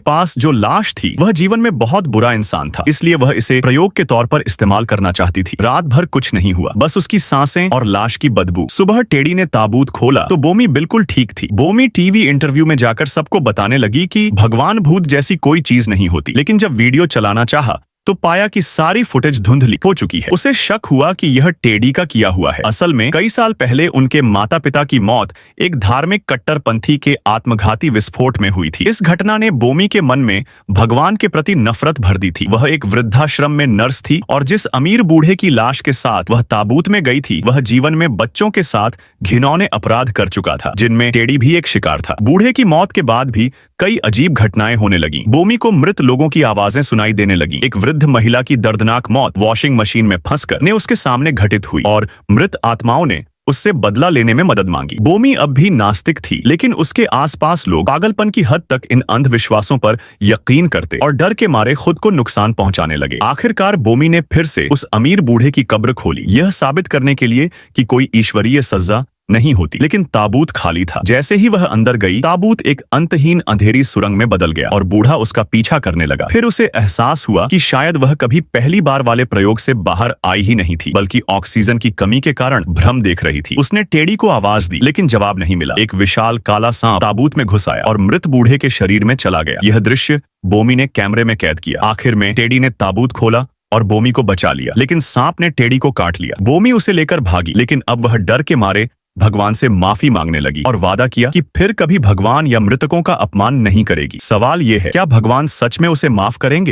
पास जो लाश थी वह जीवन में बहुत बुरा इंसान था, इसलिए वह इसे प्रयोग के तौर पर इस्तेमाल करना चाहती थी। रात भर कुछ नहीं हुआ, बस उसकी सांसें और लाश की बदबू। सुबह टेडी ने ताबूत खोला तो बोमी बिल्कुल ठीक थी। बोमी टीवी इंटरव्यू में जाकर सबको बताने लगी कि भगवान भूत जैसी कोई चीज नहीं होती, लेकिन जब वीडियो चलाना चाहा तो पाया कि सारी फुटेज धुंधली हो चुकी है। उसे शक हुआ कि यह टेडी का किया हुआ है। असल में कई साल पहले उनके माता पिता की मौत एक धार्मिक कट्टरपंथी के आत्मघाती विस्फोट में हुई थी। इस घटना ने बोमी के मन में भगवान के प्रति नफरत भर दी थी। वह एक वृद्धाश्रम में नर्स थी और जिस अमीर बूढ़े की लाश के साथ वह ताबूत में गई थी, वह जीवन में बच्चों के साथ घिनौने अपराध कर चुका था, जिनमें टेडी भी एक शिकार था। बूढ़े की मौत के बाद भी कई अजीब घटनाएं होने लगी। बोमी को मृत लोगों की आवाजें सुनाई देने लगी। एक वृद्ध महिला की दर्दनाक मौत वॉशिंग मशीन में फंसकर ने उसके सामने घटित हुई और मृत आत्माओं ने उससे बदला लेने में मदद मांगी। बोमी अब भी नास्तिक थी, लेकिन उसके आसपास लोग पागलपन की हद तक इन अंधविश्वासों पर यकीन करते और डर के मारे खुद को नुकसान पहुंचाने लगे। आखिरकार बोमी ने फिर से उस अमीर बूढ़े की कब्र खोली, यह साबित करने के लिए कि कोई ईश्वरीय सजा नहीं होती, लेकिन ताबूत खाली था। जैसे ही वह अंदर गई, ताबूत एक अंतहीन अंधेरी सुरंग में बदल गया और बूढ़ा उसका पीछा करने लगा। फिर उसे एहसास हुआ कि शायद वह कभी पहली बार वाले प्रयोग से बाहर आई ही नहीं थी, बल्कि ऑक्सीजन की कमी के कारण भ्रम देख रही थी। उसने टेडी को आवाज दी, लेकिन जवाब नहीं मिला। एक विशाल काला सांप ताबूत में घुस आया और मृत बूढ़े के शरीर में चला गया। यह दृश्य बोमी ने कैमरे में कैद किया। आखिर में टेडी ने ताबूत खोला और बोमी को बचा लिया, लेकिन सांप ने टेडी को काट लिया। बोमी उसे लेकर भागी, लेकिन अब वह डर के मारे भगवान से माफी मांगने लगी और वादा किया कि फिर कभी भगवान या मृतकों का अपमान नहीं करेगी। सवाल यह है, क्या भगवान सच में उसे माफ करेंगे?